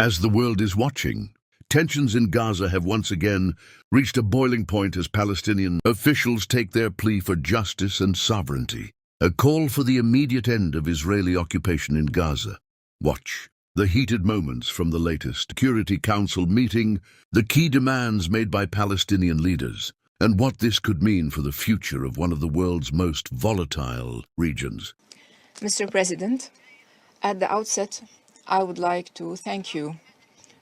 As the world is watching, tensions in Gaza have once again reached a boiling point as Palestinian officials take their plea for justice and sovereignty, a call for the immediate end of Israeli occupation in Gaza. Watch the heated moments from the latest Security Council meeting, the key demands made by Palestinian leaders, and what this could mean for the future of one of the world's most volatile regions. Mr. President, at the outset, I would like to thank you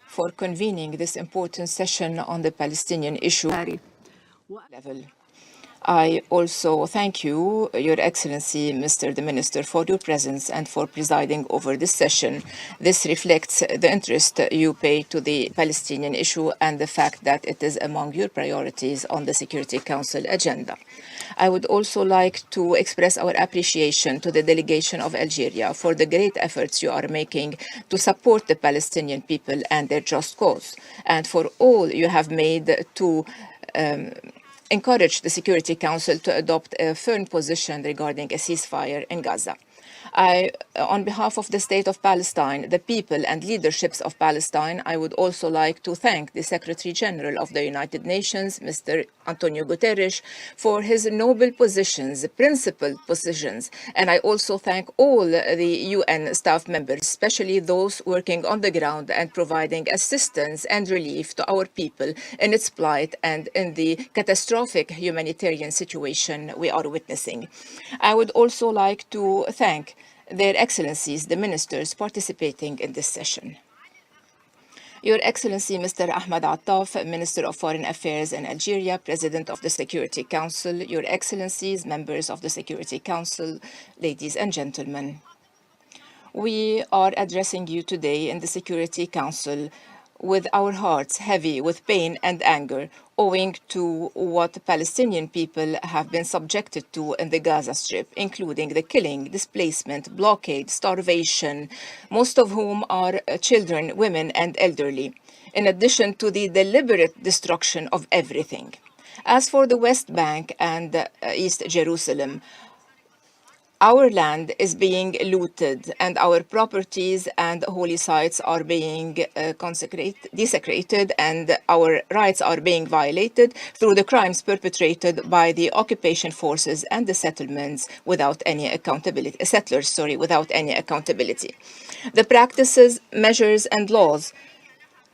for convening this important session on the Palestinian issue level. I also thank you, Your Excellency, Mr. the Minister, for your presence and for presiding over this session. This reflects the interest you pay to the Palestinian issue and the fact that it is among your priorities on the Security Council agenda. I would also like to express our appreciation to the delegation of Algeria for the great efforts you are making to support the Palestinian people and their just cause, and for all you have made to encourage the Security Council to adopt a firm position regarding a ceasefire in Gaza. On behalf of the State of Palestine, the people and leaderships of Palestine, I would also like to thank the Secretary General of the United Nations, Mr. Antonio Guterres, for his noble positions, principled positions. And I also thank all the UN staff members, especially those working on the ground and providing assistance and relief to our people in its plight and in the catastrophic humanitarian situation we are witnessing. I would also like to thank Their Excellencies, the ministers participating in this session. Your Excellency, Mr. Ahmed Attaf, Minister of Foreign Affairs in Algeria, President of the Security Council, Your Excellencies, members of the Security Council, ladies and gentlemen. We are addressing you today in the Security Council with our hearts heavy with pain and anger, owing to what the Palestinian people have been subjected to in the Gaza Strip, including the killing, displacement, blockade, starvation, most of whom are children, women, and elderly, in addition to the deliberate destruction of everything. As for the West Bank and East Jerusalem, our land is being looted and our properties and holy sites are being desecrated, and our rights are being violated through the crimes perpetrated by the occupation forces and the settlements without any accountability, without any accountability. The practices, measures, and laws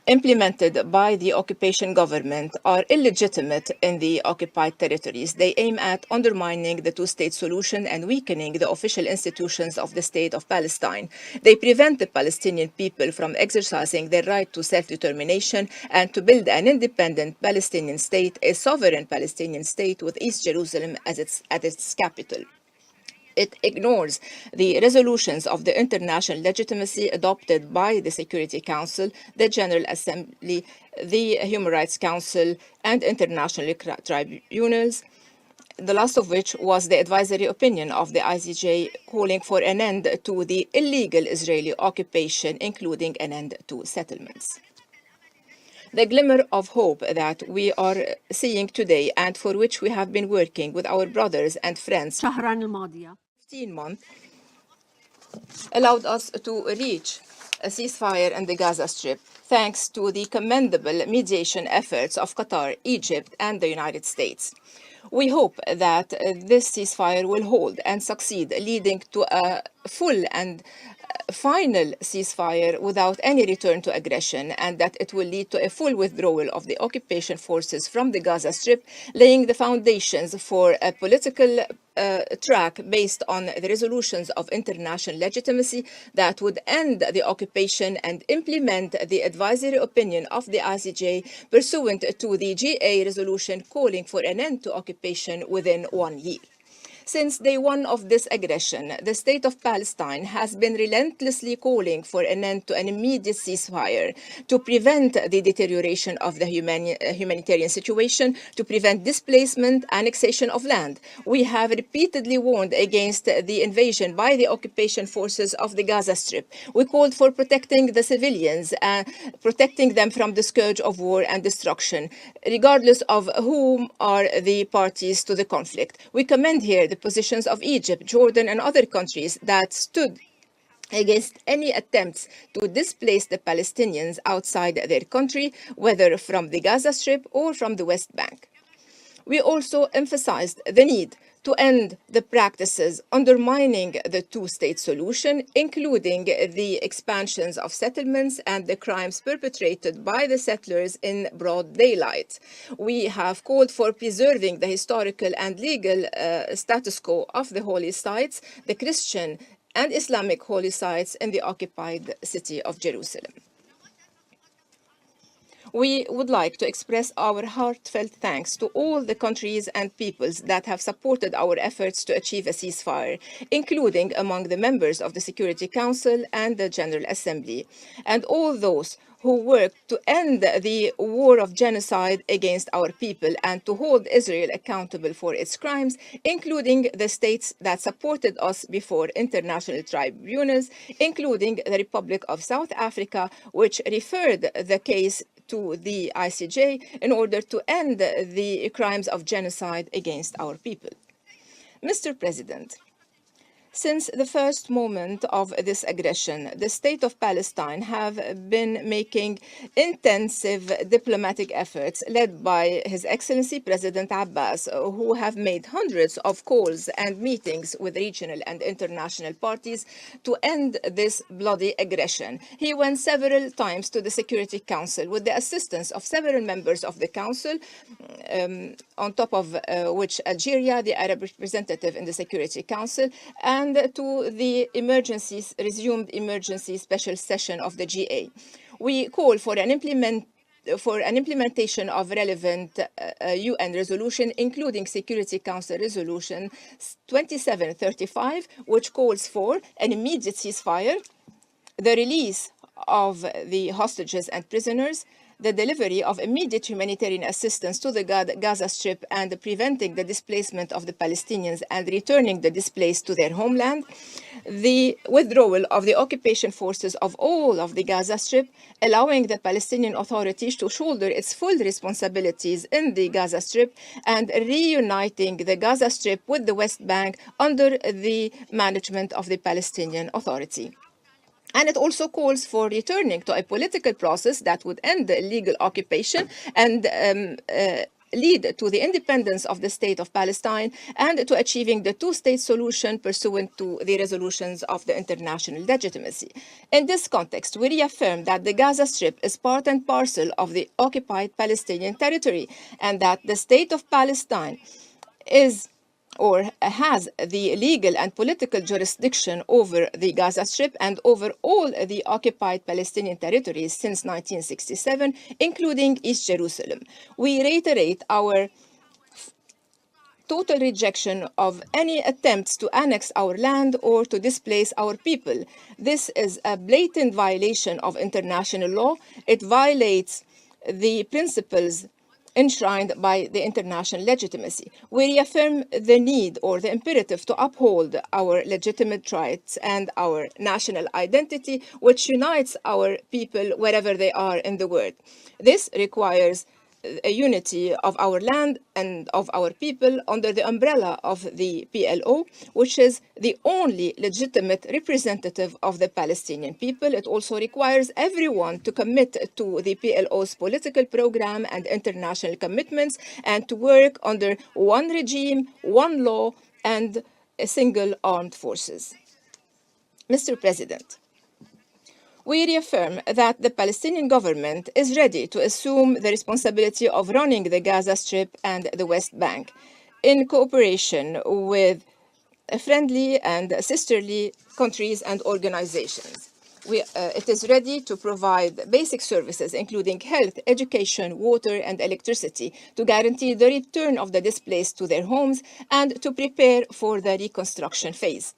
implemented by the occupation government are illegitimate in the occupied territories. They aim at undermining the two-state solution and weakening the official institutions of the State of Palestine. They prevent the Palestinian people from exercising their right to self-determination and to build an independent Palestinian state, a sovereign Palestinian state with East Jerusalem as its capital. It ignores the resolutions of the international legitimacy adopted by the Security Council, the General Assembly, the Human Rights Council, and international tribunals, the last of which was the advisory opinion of the ICJ calling for an end to the illegal Israeli occupation, including an end to settlements. The glimmer of hope that we are seeing today and for which we have been working with our brothers and friends for 15 months allowed us to reach a ceasefire in the Gaza Strip thanks to the commendable mediation efforts of Qatar, Egypt, and the United States. We hope that this ceasefire will hold and succeed, leading to a full and final ceasefire without any return to aggression, and that it will lead to a full withdrawal of the occupation forces from the Gaza Strip, laying the foundations for a political track based on the resolutions of international legitimacy that would end the occupation and implement the advisory opinion of the ICJ pursuant to the GA resolution calling for an end to occupation within 1 year. Since day one of this aggression, the State of Palestine has been relentlessly calling for an end to an immediate ceasefire to prevent the deterioration of the humanitarian situation, to prevent displacement, annexation of land. We have repeatedly warned against the invasion by the occupation forces of the Gaza Strip. We called for protecting the civilians, protecting them from the scourge of war and destruction, regardless of whom are the parties to the conflict. We commend here the positions of Egypt, Jordan, and other countries that stood against any attempts to displace the Palestinians outside their country, whether from the Gaza Strip or from the West Bank. We also emphasized the need to end the practices undermining the two-state solution, including the expansions of settlements and the crimes perpetrated by the settlers in broad daylight. We have called for preserving the historical and legal status quo of the holy sites, the Christian and Islamic holy sites in the occupied city of Jerusalem. We would like to express our heartfelt thanks to all the countries and peoples that have supported our efforts to achieve a ceasefire, including among the members of the Security Council and the General Assembly, and all those who worked to end the war of genocide against our people and to hold Israel accountable for its crimes, including the states that supported us before international tribunals, including the Republic of South Africa, which referred the case to the ICJ in order to end the crimes of genocide against our people. Mr. President, since the first moment of this aggression, the state of Palestine have been making intensive diplomatic efforts led by His Excellency President Abbas, who have made hundreds of calls and meetings with regional and international parties to end this bloody aggression. He went several times to the Security Council with the assistance of several members of the Council, on top of which Algeria, the Arab representative in the Security Council, and to the resumed emergency special session of the GA. We call for an implementation of relevant UN resolution, including Security Council Resolution 2735, which calls for an immediate ceasefire, the release of the hostages and prisoners, the delivery of immediate humanitarian assistance to the Gaza Strip and preventing the displacement of the Palestinians and returning the displaced to their homeland, the withdrawal of the occupation forces of all of the Gaza Strip, allowing the Palestinian Authority to shoulder its full responsibilities in the Gaza Strip, and reuniting the Gaza Strip with the West Bank under the management of the Palestinian Authority. And it also calls for returning to a political process that would end the illegal occupation and lead to the independence of the state of Palestine and to achieving the two-state solution pursuant to the resolutions of the international legitimacy. In this context, we reaffirm that the Gaza Strip is part and parcel of the occupied Palestinian territory and that the state of Palestine is or has the legal and political jurisdiction over the Gaza Strip and over all the occupied Palestinian territories since 1967, including East Jerusalem. We reiterate our total rejection of any attempts to annex our land or to displace our people. This is a blatant violation of international law. It violates the principles enshrined by the international legitimacy. We reaffirm the need or the imperative to uphold our legitimate rights and our national identity, which unites our people wherever they are in the world. This requires a unity of our land and of our people under the umbrella of the PLO, which is the only legitimate representative of the Palestinian people. It also requires everyone to commit to the PLO's political program and international commitments and to work under one regime, one law, and a single armed forces. Mr. President, we reaffirm that the Palestinian government is ready to assume the responsibility of running the Gaza Strip and the West Bank in cooperation with friendly and sisterly countries and organizations. It is ready to provide basic services, including health, education, water, and electricity, to guarantee the return of the displaced to their homes and to prepare for the reconstruction phase.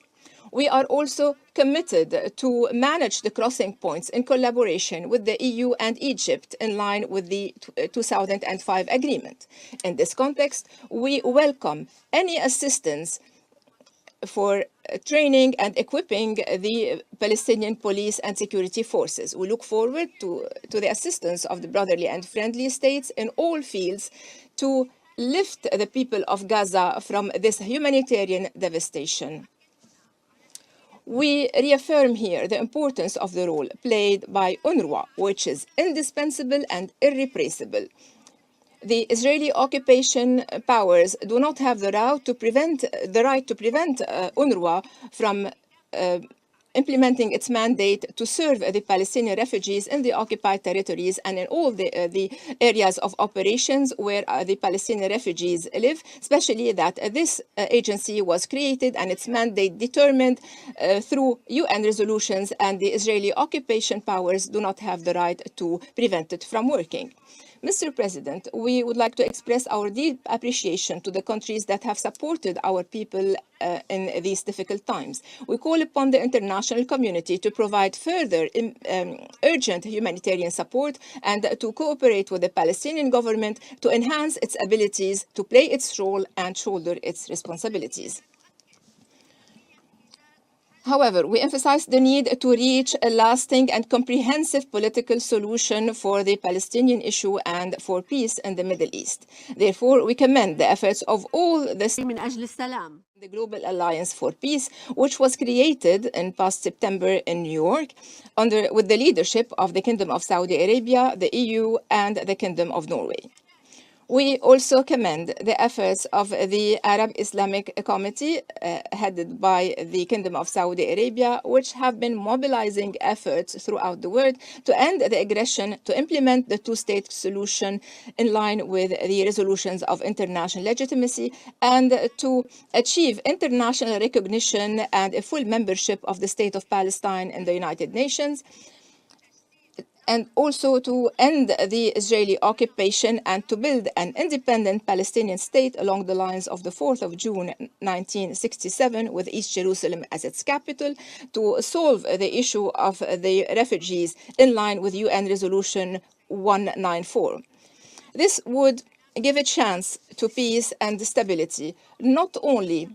We are also committed to manage the crossing points in collaboration with the EU and Egypt in line with the 2005 agreement. In this context, we welcome any assistance for training and equipping the Palestinian police and security forces. We look forward to the assistance of the brotherly and friendly states in all fields to lift the people of Gaza from this humanitarian devastation. We reaffirm here the importance of the role played by UNRWA, which is indispensable and irreplaceable. The Israeli occupation powers do not have the right to prevent UNRWA from implementing its mandate to serve the Palestinian refugees in the occupied territories and in all the areas of operations where the Palestinian refugees live, especially that this agency was created and its mandate determined through UN resolutions, and the Israeli occupation powers do not have the right to prevent it from working. Mr. President, we would like to express our deep appreciation to the countries that have supported our people in these difficult times. We call upon the international community to provide further urgent humanitarian support and to cooperate with the Palestinian government to enhance its abilities to play its role and shoulder its responsibilities. However, we emphasize the need to reach a lasting and comprehensive political solution for the Palestinian issue and for peace in the Middle East. Therefore, we commend the efforts of all the Global Alliance for Peace, which was created in past September in New York with the leadership of the Kingdom of Saudi Arabia, the EU, and the Kingdom of Norway. We also commend the efforts of the Arab Islamic Committee, headed by the Kingdom of Saudi Arabia, which have been mobilizing efforts throughout the world to end the aggression, to implement the two-state solution in line with the resolutions of international legitimacy, and to achieve international recognition and a full membership of the State of Palestine in the United Nations, and also to end the Israeli occupation and to build an independent Palestinian state along the lines of the 4th of June 1967, with East Jerusalem as its capital, to solve the issue of the refugees in line with UN Resolution 194. This would give a chance to peace and stability, not only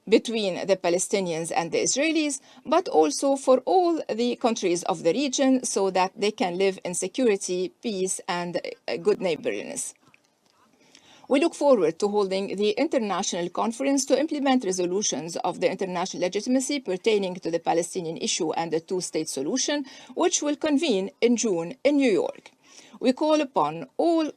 between the Palestinians and the Israelis, but also for all the countries of the region, so that they can live in security, peace, and good neighborliness. We look forward to holding the international conference to implement resolutions of the international legitimacy pertaining to the Palestinian issue and the two-state solution, which will convene in June in New York. We call upon all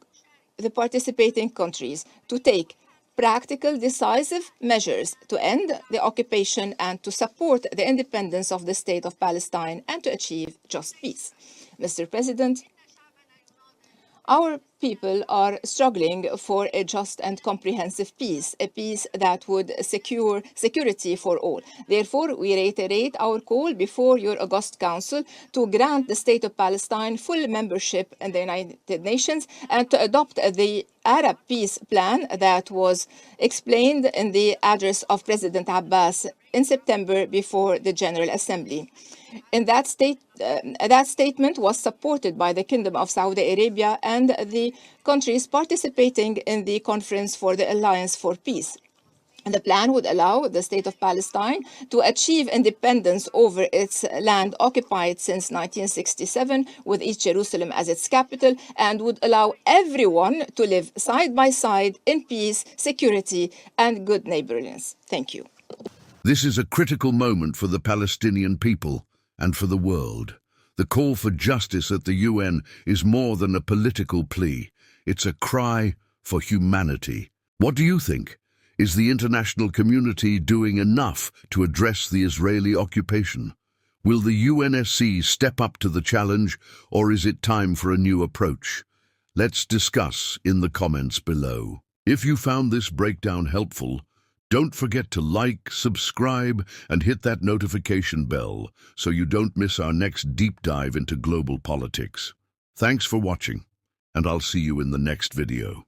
the participating countries to take practical, decisive measures to end the occupation and to support the independence of the State of Palestine and to achieve just peace. Mr. President, our people are struggling for a just and comprehensive peace, a peace that would secure security for all. Therefore, we reiterate our call before your August Council to grant the State of Palestine full membership in the United Nations and to adopt the Arab Peace Plan that was explained in the address of President Abbas in September before the General Assembly. In that statement was supported by the Kingdom of Saudi Arabia and the countries participating in the Conference for the Alliance for Peace. And the plan would allow the State of Palestine to achieve independence over its land occupied since 1967, with East Jerusalem as its capital, and would allow everyone to live side by side in peace, security, and good neighborliness. Thank you. This is a critical moment for the Palestinian people and for the world. The call for justice at the UN is more than a political plea. It's a cry for humanity. What do you think? Is the international community doing enough to address the Israeli occupation? Will the UNSC step up to the challenge, or is it time for a new approach? Let's discuss in the comments below. If you found this breakdown helpful, don't forget to like, subscribe, and hit that notification bell so you don't miss our next deep dive into global politics. Thanks for watching, and I'll see you in the next video.